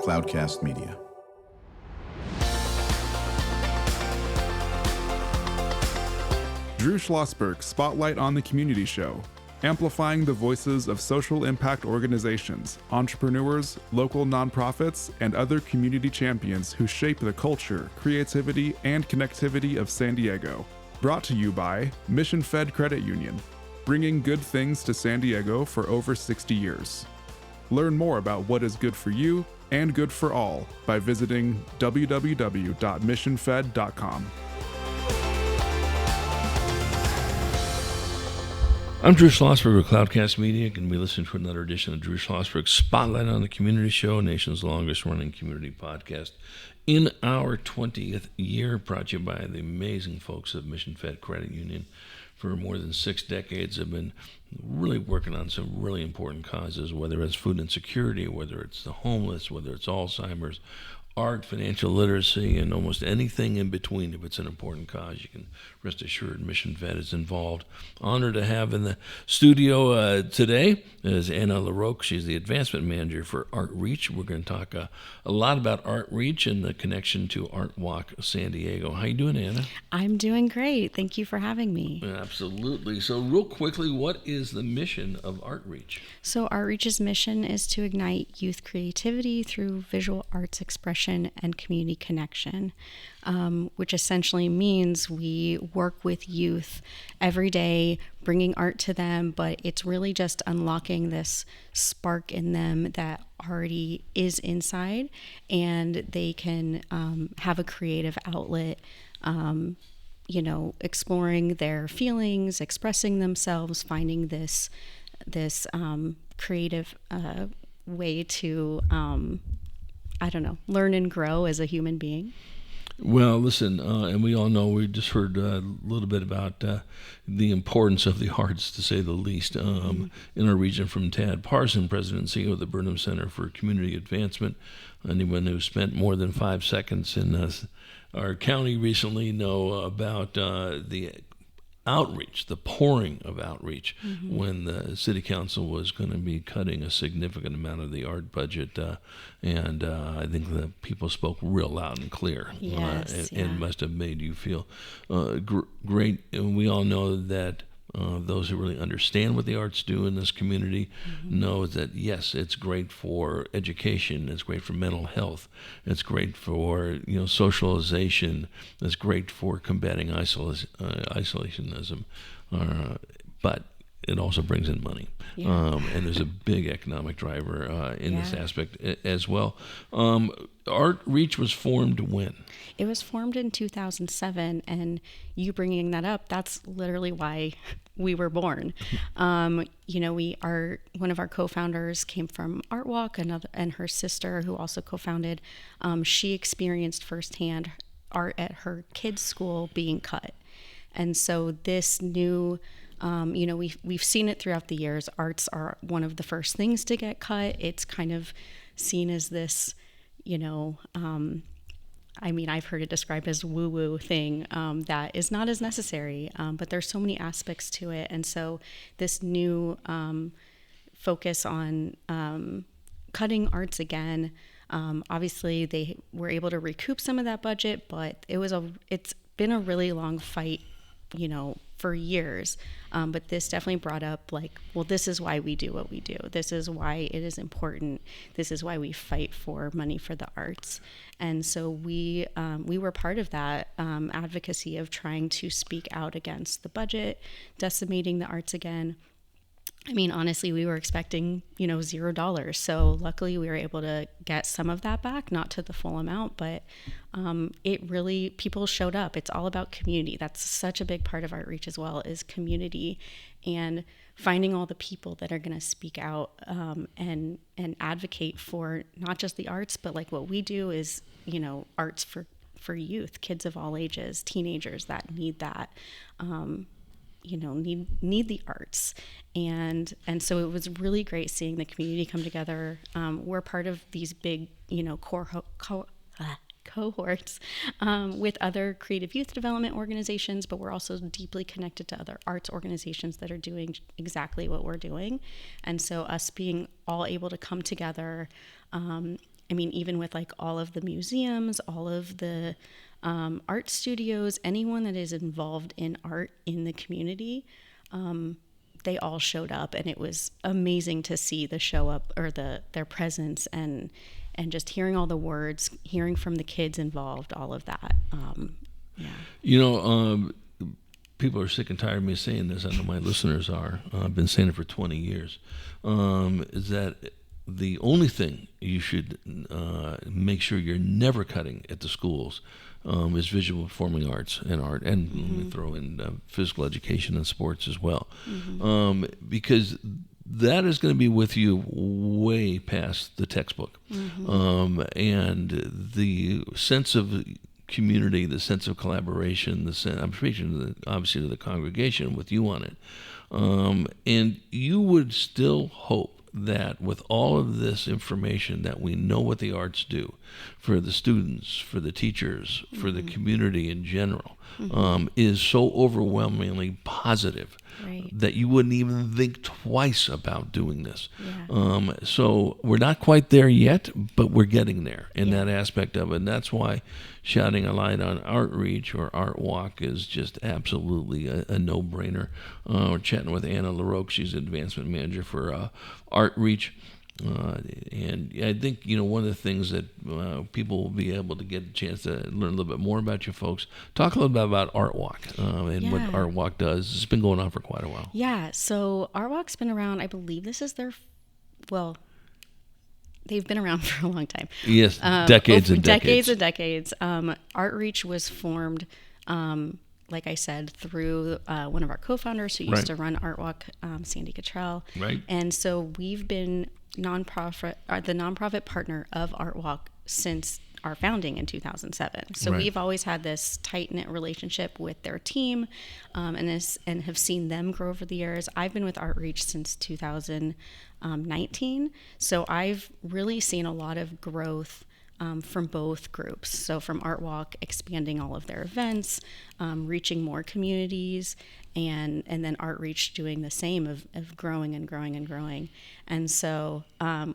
Cloudcast Media. Drew Schlosberg Spotlight on the Community Show, amplifying the voices of social impact organizations, entrepreneurs, local nonprofits, and other community champions who shape the culture, creativity, and connectivity of San Diego. Brought to you by Mission Fed Credit Union, bringing good things to San Diego for over 60 years. Learn more about what is good for you and good for all by visiting www.missionfed.com. I'm Drew Schlosberg with Cloudcast Media, and we listen to another edition of Drew Schlosberg's Spotlight on the Community Show, nation's longest-running community podcast. In our 20th year, brought to you by the amazing folks of Mission Fed Credit Union. For more than 6 decades, have been really working on some really important causes, whether it's food insecurity, whether it's the homeless, whether it's Alzheimer's, art, financial literacy, and almost anything in between. If it's an important cause, you can rest assured Mission Fed is involved. Honored to have in the studio today is Anna Laroque. She's the advancement manager for ArtReach. We're going to talk a lot about ArtReach and the connection to ArtWalk San Diego. How you doing, Anna? I'm doing great. Thank you for having me. Absolutely. So real quickly, what is the mission of ArtReach? So ArtReach's mission is to ignite youth creativity through visual arts expression and community connection, which essentially means we work with youth every day, bringing art to them, but it's really just unlocking this spark in them that already is inside, and they can have a creative outlet, exploring their feelings, expressing themselves, finding this creative way to learn and grow as a human being. Well, listen, and we all know, we just heard a little bit about the importance of the arts, to say the least, in our region from Tad Parson, President and CEO of the Burnham Center for Community Advancement. Anyone who spent more than 5 seconds in our county recently know about the outreach, the pouring of outreach, when the city council was going to be cutting a significant amount of the art budget, and I think the people spoke real loud and clear. Yes, and must have made you feel great. And we all know that those who really understand what the arts do in this community know that, yes, it's great for education, it's great for mental health, it's great for socialization, it's great for combating isolationism, but it also brings in money. And there's a big economic driver in this aspect as well. ArtReach was formed when? It was formed in 2007, and you bringing that up, that's literally why we were born. One of our co-founders came from ArtWalk, and her sister, who also co-founded, she experienced firsthand art at her kids' school being cut. And so this new, we've seen it throughout the years. Arts are one of the first things to get cut. It's kind of seen as this, I've heard it described as woo-woo thing that is not as necessary, but there's so many aspects to it. And so this new focus on cutting arts again, obviously they were able to recoup some of that budget, but it's been a really long fight, for years. But this definitely brought up this is why we do what we do. This is why it is important. This is why we fight for money for the arts. And so we were part of that advocacy of trying to speak out against the budget, decimating the arts again. Honestly, we were expecting, $0. So luckily we were able to get some of that back, not to the full amount, but people showed up. It's all about community. That's such a big part of ArtReach as well, is community, and finding all the people that are going to speak out and advocate for not just the arts, but what we do is, arts for youth, kids of all ages, teenagers that need that. Need the arts. And so it was really great seeing the community come together. We're part of these big, cohorts with other creative youth development organizations, but we're also deeply connected to other arts organizations that are doing exactly what we're doing. And so us being all able to come together I mean, even with like all of the museums, all of the art studios, anyone that is involved in art in the community, they all showed up, and it was amazing to see the show up, or their presence, and just hearing all the words, hearing from the kids involved, all of that. People are sick and tired of me saying this. I know my listeners are. I've been saying it for 20 years. Is that the only thing you should make sure you're never cutting at the schools is visual performing arts and art, and let me throw in physical education and sports as well, because that is going to be with you way past the textbook, and the sense of community, the sense of collaboration, I'm speaking obviously to the congregation with you on it, and you would still hope that with all of this information that we know what the arts do for the students, for the teachers, for the community in general, is so overwhelmingly positive that you wouldn't even think twice about doing this. So we're not quite there yet, but we're getting there in that aspect of it. And that's why shouting a light on ArtReach or ArtWalk is just absolutely a no-brainer. We're chatting with Anna Laroque. She's advancement manager for ArtReach. And I think, one of the things that people will be able to get a chance to learn a little bit more about you folks. Talk a little bit about ArtWalk and what ArtWalk does. It's been going on for quite a while. Yeah, so ArtWalk's been around, I believe this is they've been around for a long time. Yes, decades and decades. ArtReach was formed, like I said, through one of our co-founders who used to run ArtWalk, Sandy Cottrell. Right. And so we've been the nonprofit partner of ArtWalk since our founding in 2007. So we've always had this tight-knit relationship with their team, and have seen them grow over the years. I've been with ArtReach since 2019. So I've really seen a lot of growth from both groups. So from ArtWalk expanding all of their events, reaching more communities, and then ArtReach doing the same of growing and growing and growing. And so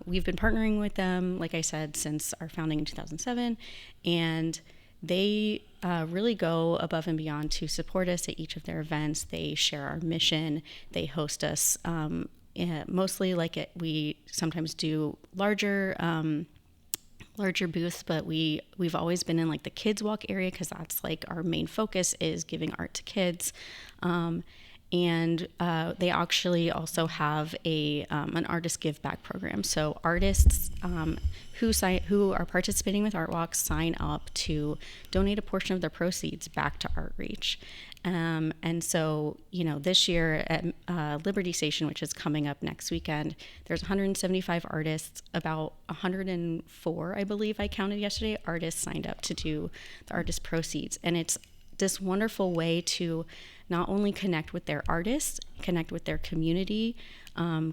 we've been partnering with them, like I said, since our founding in 2007, and they really go above and beyond to support us at each of their events. They share our mission. They host us mostly we sometimes do larger booths, but we've always been in like the kids walk area, because that's like our main focus is giving art to kids. And they actually also have an artist give back program. So artists who are participating with ArtWalk sign up to donate a portion of their proceeds back to ArtReach. And so, this year at Liberty Station, which is coming up next weekend, there's 175 artists, about 104, I believe I counted yesterday, artists signed up to do the artist proceeds. And it's this wonderful way to not only connect with their artists, connect with their community,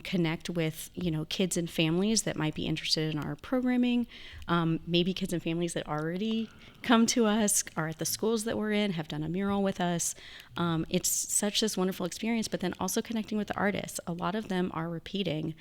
connect with, kids and families that might be interested in our programming, maybe kids and families that already come to us, are at the schools that we're in, have done a mural with us. It's such this wonderful experience, but then also connecting with the artists. A lot of them are repeating.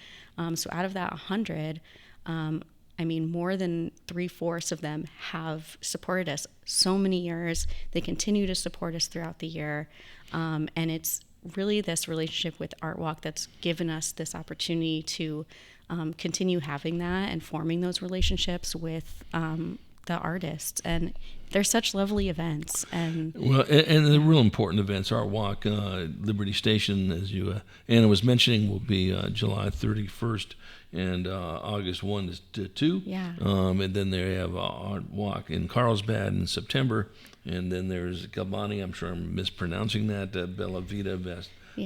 So out of that 100, more than 3/4 of them have supported us so many years. They continue to support us throughout the year. And it's really this relationship with ArtWalk that's given us this opportunity to continue having that and forming those relationships with the artists. And they're such lovely events. And the real important events, ArtWalk, Liberty Station, as Anna was mentioning, will be July 31st and August 1 to 2. Yeah. And then they have ArtWalk in Carlsbad in September. And then there's Galvani, I'm sure I'm mispronouncing that, Bella Vita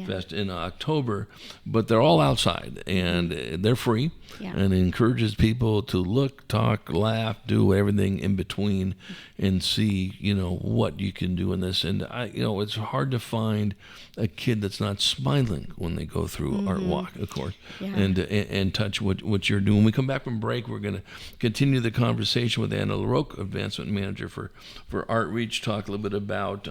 Fest in October, but they're all outside and they're free, and it encourages people to look, talk, laugh, do everything in between, and see what you can do in this. And it's hard to find a kid that's not smiling when they go through ArtWalk, of course, and touch what you're doing. When we come back from break, we're going to continue the conversation with Anna Laroque, advancement manager for ArtReach, talk a little bit about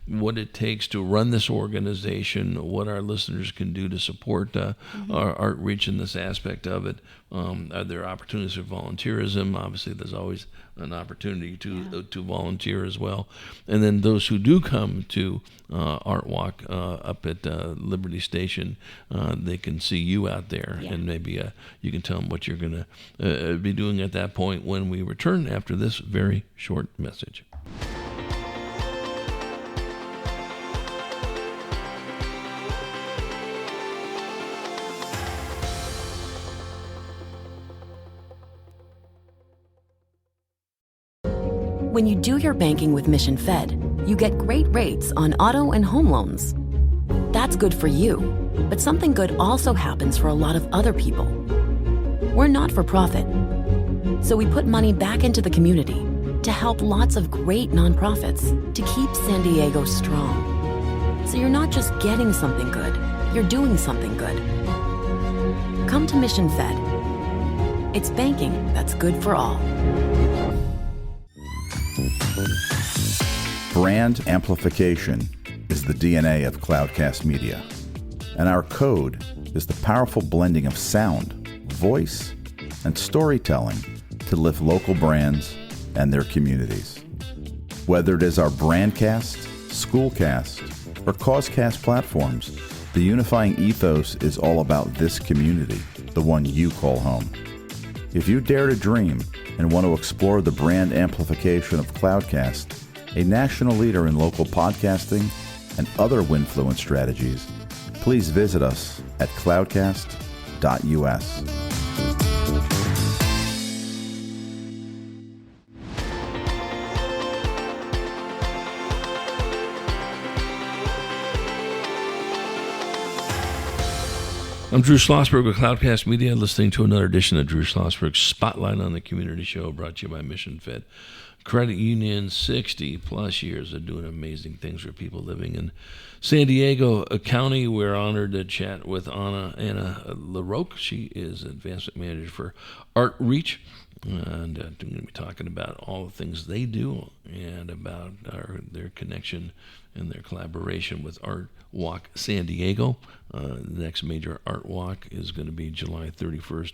what it takes to run this organization, what our listeners can do to support our ArtReach in this aspect of it. Are there opportunities for volunteerism? Obviously, there's always an opportunity to volunteer as well. And then those who do come to ArtWalk up at Liberty Station, they can see you out there, and maybe you can tell them what you're going to be doing at that point when we return after this very short message. When you do your banking with Mission Fed, you get great rates on auto and home loans. That's good for you, but something good also happens for a lot of other people. We're not for profit, so we put money back into the community to help lots of great nonprofits to keep San Diego strong. So you're not just getting something good, you're doing something good. Come to Mission Fed. It's banking that's good for all. Brand amplification is the DNA of Cloudcast Media, and our code is the powerful blending of sound, voice, and storytelling to lift local brands and their communities. Whether it is our Brandcast, Schoolcast, or Causecast platforms, the unifying ethos is all about this community, the one you call home. If you dare to dream and want to explore the brand amplification of Cloudcast, a national leader in local podcasting and other Winfluence strategies, please visit us at cloudcast.us. I'm Drew Schlosberg with Cloudcast Media, listening to another edition of Drew Schlosberg's Spotlight on the Community Show, brought to you by Mission Fed Credit Union. 60 plus years of doing amazing things for people living in San Diego County. We're honored to chat with Anna Laroque. She is Advancement Manager for ArtReach. And I'm going to be talking about all the things they do and about their connection and their collaboration with ArtWalk San Diego. The next major ArtWalk is going to be July 31st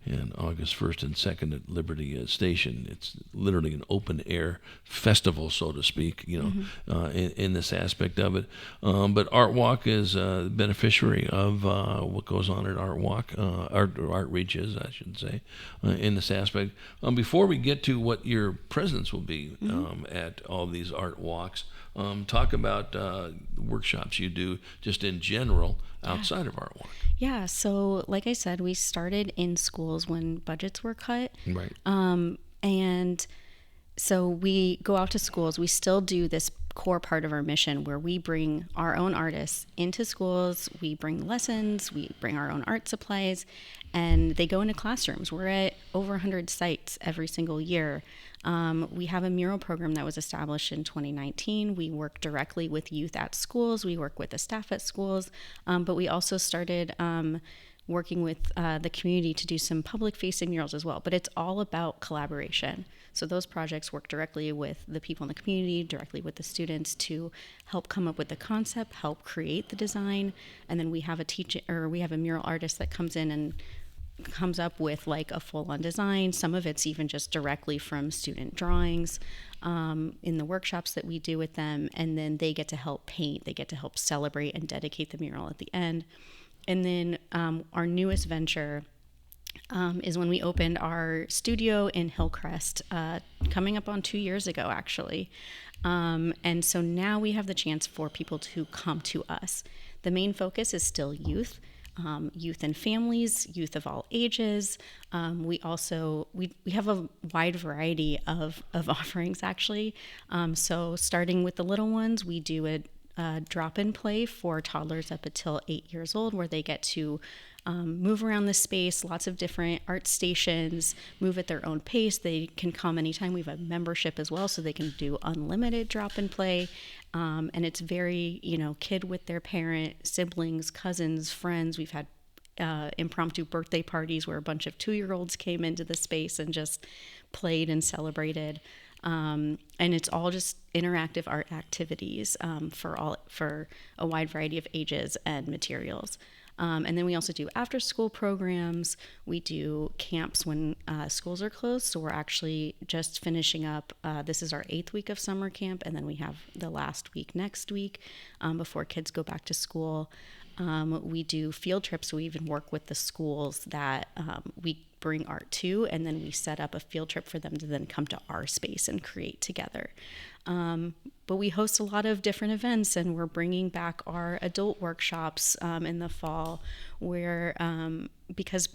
and August 1st and 2nd at Liberty Station. It's literally an open-air festival, so to speak, in this aspect of it. But ArtWalk is a beneficiary of what goes on at ArtWalk, ArtReach is, I should say, in this aspect. Before we get to what your presence will be at all these ArtWalks, talk about workshops you do just in general outside of ArtWalk. Yeah, so like I said, we started in schools when budgets were cut. Right. And so we go out to schools. We still do this core part of our mission where we bring our own artists into schools. We bring lessons, we bring our own art supplies, and they go into classrooms. We're at over 100 sites every single year. We have a mural program that was established in 2019. We work directly with youth at schools. We work with the staff at schools, but we also started working with the community to do some public-facing murals as well. But it's all about collaboration. So those projects work directly with the people in the community, directly with the students to help come up with the concept, help create the design, and then we have a mural artist that comes in and comes up with like a full-on design. Some of it's even just directly from student drawings in the workshops that we do with them, and then they get to help paint, they get to help celebrate and dedicate the mural at the end. And then our newest venture is when we opened our studio in Hillcrest, coming up on 2 years ago, actually. And so now we have the chance for people to come to us. The main focus is still youth. Youth and families, youth of all ages. We also we have a wide variety of offerings, actually. So starting with the little ones, we do a drop-in play for toddlers up until 8 years old, where they get to move around the space, lots of different art stations, move at their own pace. They can come anytime. We have a membership as well, so they can do unlimited drop-in play. And it's very, kid with their parent, siblings, cousins, friends. We've had impromptu birthday parties where a bunch of 2-year-olds came into the space and just played and celebrated. And it's all just interactive art activities for a wide variety of ages and materials. And then we also do after school programs. We do camps when schools are closed. So we're actually just finishing up. This is our 8th week of summer camp. And then we have the last week next week before kids go back to school. We do field trips. We even work with the schools that we bring art to, and then we set up a field trip for them to then come to our space and create together. But we host a lot of different events, and we're bringing back our adult workshops in the fall, where because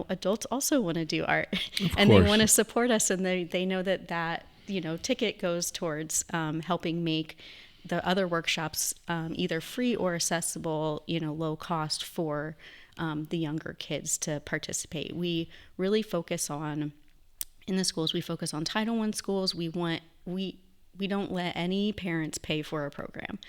adults also want to do art, and they want to support us, and they know that ticket goes towards helping make the other workshops either free or accessible, low cost for the younger kids to participate. We really focus on, in the schools, we focus on Title I schools. We don't let any parents pay for a program.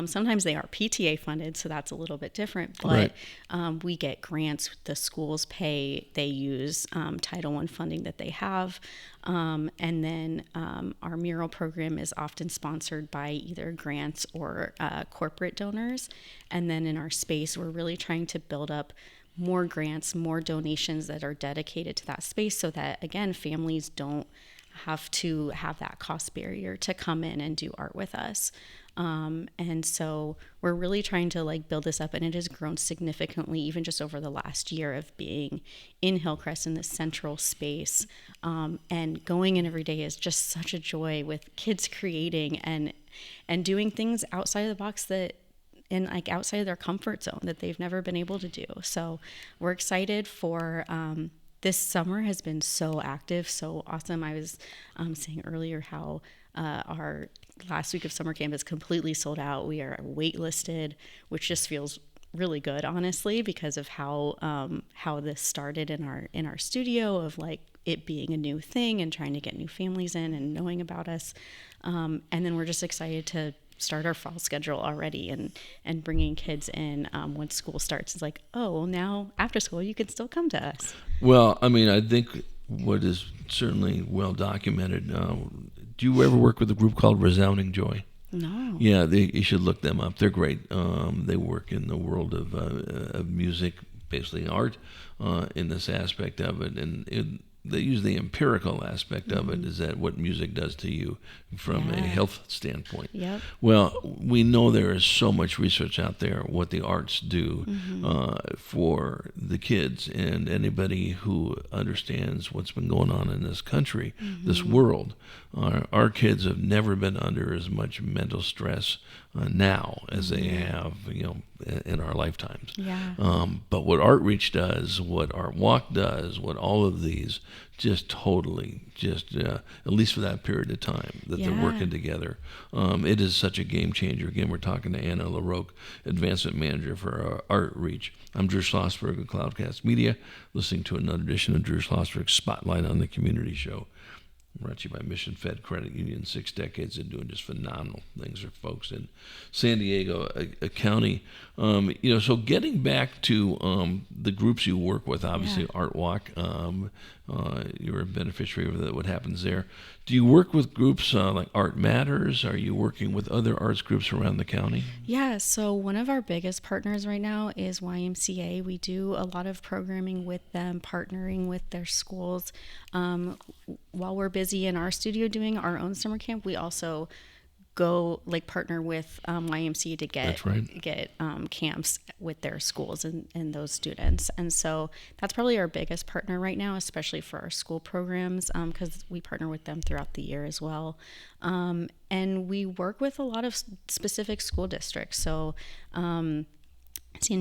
Sometimes they are PTA funded, so that's a little bit different, but right. We get grants. The schools pay, they use Title I funding that they have. And then our mural program is often sponsored by either grants or corporate donors. And then in our space, we're really trying to build up more grants, more donations that are dedicated to that space, so that, again, families don't have to have that cost barrier to come in and do art with us. And so we're really trying to build this up, and it has grown significantly even just over the last year of being in Hillcrest in this central space. And going in every day is just such a joy, with kids creating and doing things outside of the box and outside of their comfort zone that they've never been able to do. So we're excited for this summer has been so active, so awesome. I was saying earlier how our last week of summer camp is completely sold out. We are waitlisted, which just feels really good, honestly, because of how this started in our studio, of it being a new thing and trying to get new families in and knowing about us. And then we're just excited to start our fall schedule already and bringing kids in once school starts. It's now after school you can still come to us. Well, I think what is certainly well documented, do you ever work with a group called Resounding Joy? No. Yeah, you should look them up. They're great. They work in the world of music, basically art, in this aspect of it, and they use the empirical aspect of it. Is that what music does to you from a health standpoint? Yep. Well, we know there is so much research out there what the arts do for the kids, and anybody who understands what's been going on in this country, this world. Our kids have never been under as much mental stress now as they have, in our lifetimes. Yeah. But what ArtReach does, what ArtWalk does, what all of these just totally, at least for that period of time that they're working together, it is such a game changer. Again, we're talking to Anna Laroque, Advancement Manager for ArtReach. I'm Drew Schlosberg of Cloudcast Media, listening to another edition of Drew Schlosberg's Spotlight on the Community Show. Brought to you by Mission Fed Credit Union, 6 decades and doing just phenomenal things for folks in San Diego County. So getting back to the groups you work with, obviously ArtWalk, you're a beneficiary of what happens there. Do you work with groups like Art Matters? Are you working with other arts groups around the county? Yeah, so one of our biggest partners right now is YMCA. We do a lot of programming with them, partnering with their schools. While we're busy in our studio doing our own summer camp, we also go partner with YMCA to get camps with their schools and those students. And so that's probably our biggest partner right now, especially for our school programs, because we partner with them throughout the year as well. And we work with a lot of specific school districts. So San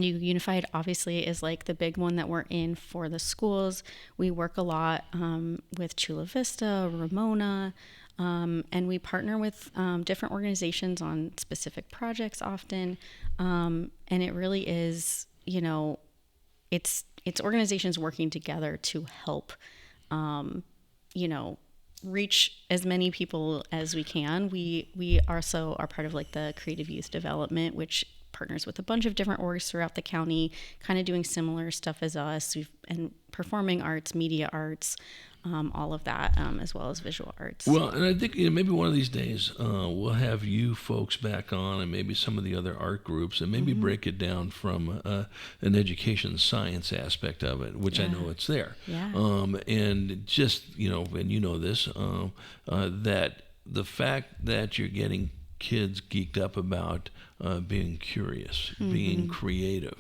Diego Unified obviously is the big one that we're in for the schools. We work a lot with Chula Vista, Ramona, and we partner with different organizations on specific projects often. And it really is, it's organizations working together to help, reach as many people as we can. We also are part of the creative youth development, which partners with a bunch of different orgs throughout the county, kind of doing similar stuff as us, and performing arts, media arts, all of that, as well as visual arts. Well, and I think maybe one of these days we'll have you folks back on, and maybe some of the other art groups, and maybe break it down from an education science aspect of it, which I know it's there. Yeah. And just, and you know this, that the fact that you're getting kids geeked up about being curious, being creative,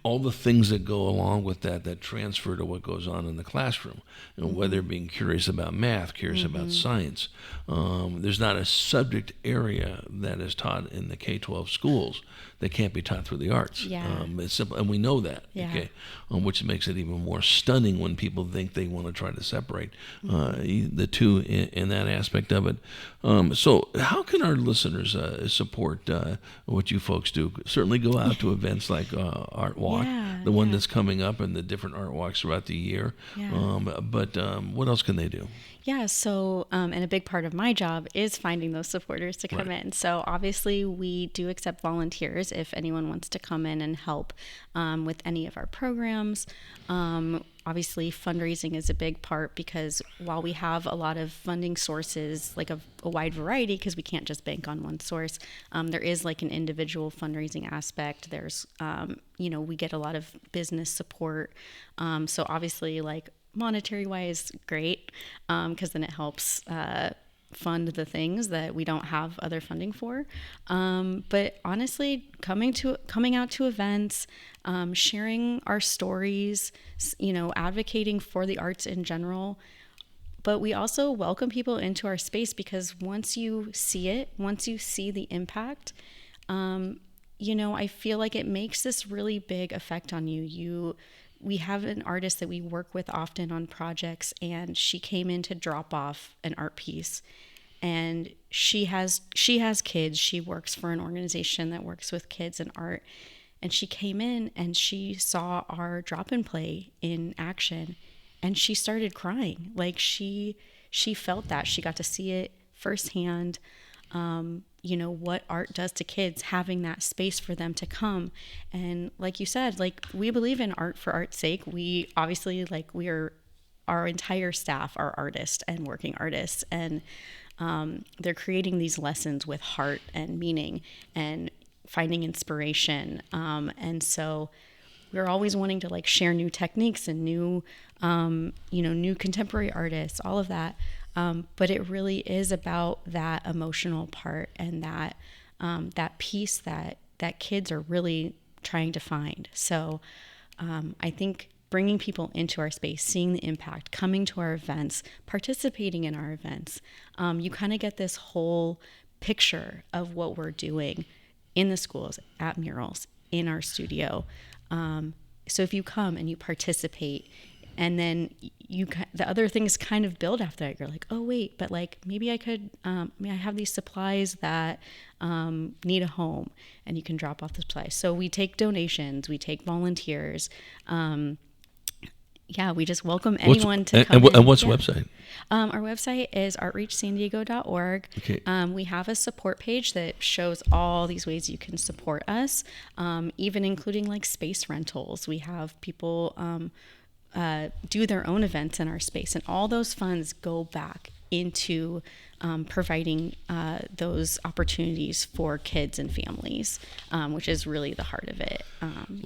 all the things that go along with that transfer to what goes on in the classroom, whether being curious about math, curious about science. There's not a subject area that is taught in the K-12 schools that can't be taught through the arts. Yeah. It's simple, and we know that, okay? Which makes it even more stunning when people think they want to try to separate the two in that aspect of it. So how can our listeners support what you folks do? Certainly go out to events like ArtWalk, the one that's coming up, and the different art walks throughout the year. But what else can they do? Yeah, so, and a big part of my job is finding those supporters to come in. So obviously we do accept volunteers if anyone wants to come in and help with any of our programs. Obviously fundraising is a big part, because while we have a lot of funding sources, like a wide variety, because we can't just bank on one source, there is like an individual fundraising aspect. There's, we get a lot of business support. So obviously, like, monetary wise, great, because then it helps fund the things that we don't have other funding for. But honestly, coming out to events, sharing our stories, advocating for the arts in general. But we also welcome people into our space, because once you see it, once you see the impact, I feel like it makes this really big effect on you. We have an artist that we work with often on projects, and she came in to drop off an art piece. And she has kids. She works for an organization that works with kids in art. And she came in and she saw our drop and play in action, and she started crying. Like she felt that. She got to see it firsthand. What art does to kids, having that space for them to come. And like you said, like, we believe in art for art's sake. We obviously, our entire staff are artists and working artists, and they're creating these lessons with heart and meaning and finding inspiration. And so we're always wanting to share new techniques and new contemporary artists, all of that. But it really is about that emotional part and that piece that kids are really trying to find. So I think bringing people into our space, seeing the impact, coming to our events, participating in our events, you kind of get this whole picture of what we're doing in the schools, at murals, in our studio. So if you come and you participate, and then the other things kind of build after that. You're like, oh wait, but maybe I could, I have these supplies that need a home, and you can drop off the supplies. So we take donations, we take volunteers. We just welcome anyone to come in. And what's the website? Our website is artreachsandiego.org. Okay. We have a support page that shows all these ways you can support us, even including space rentals. We have people do their own events in our space, and all those funds go back into providing those opportunities for kids and families, which is really the heart of it.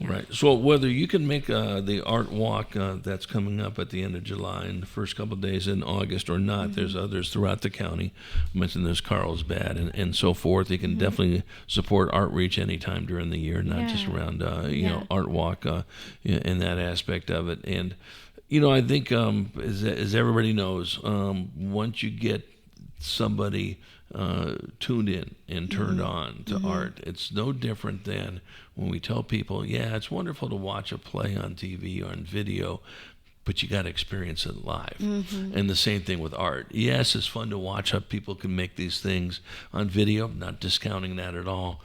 Right. So whether you can make the art walk that's coming up at the end of July and the first couple of days in August or not, there's others throughout the county. I mentioned there's Carlsbad and so forth. You can definitely support ArtReach anytime during the year, not just around art walk in that aspect of it. And I think as everybody knows, once you get somebody tuned in and turned on to art, it's no different than when we tell people, it's wonderful to watch a play on TV or on video, but you got to experience it live. And the same thing with art. Yes, it's fun to watch how people can make these things on video, not discounting that at all,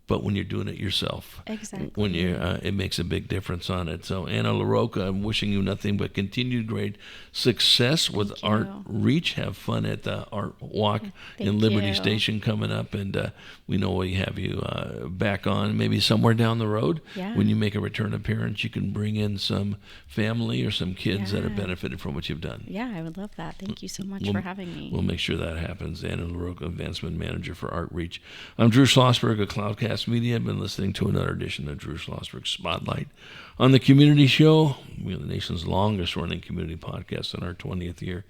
but when you're doing it yourself. Exactly. When you it makes a big difference on it. So Anna Laroque, I'm wishing you nothing but continued great success with ArtReach. Have fun at the ArtWalk in Liberty Station coming up, and we know we have you back on maybe somewhere down the road. Yeah. When you make a return appearance, you can bring in some family or some kids that have benefited from what you've done. Yeah, I would love that. Thank you so much for having me. We'll make sure that happens. Anna Laroque, Advancement Manager for ArtReach. I'm Drew Schlosberg of Cloudcast Media. I've been listening to another edition of Drew Schlosberg Spotlight on the Community Show. We are the nation's longest running community podcast in our 20th year.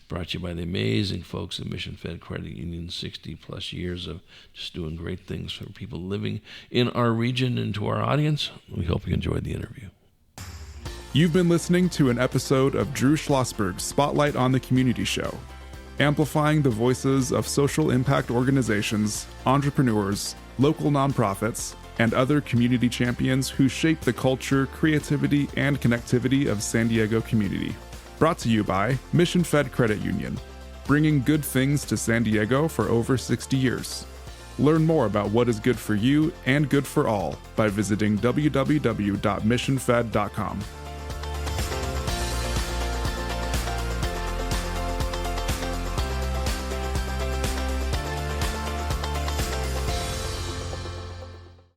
Brought to you by the amazing folks at Mission Fed Credit Union, 60 plus years of just doing great things for people living in our region. And to our audience, we hope you enjoyed the interview. You've been listening to an episode of Drew Schlosberg's Spotlight on the Community Show, amplifying the voices of social impact organizations, entrepreneurs, local nonprofits, and other community champions who shape the culture, creativity, and connectivity of San Diego community. Brought to you by Mission Fed Credit Union, bringing good things to San Diego for over 60 years. Learn more about what is good for you and good for all by visiting www.missionfed.com.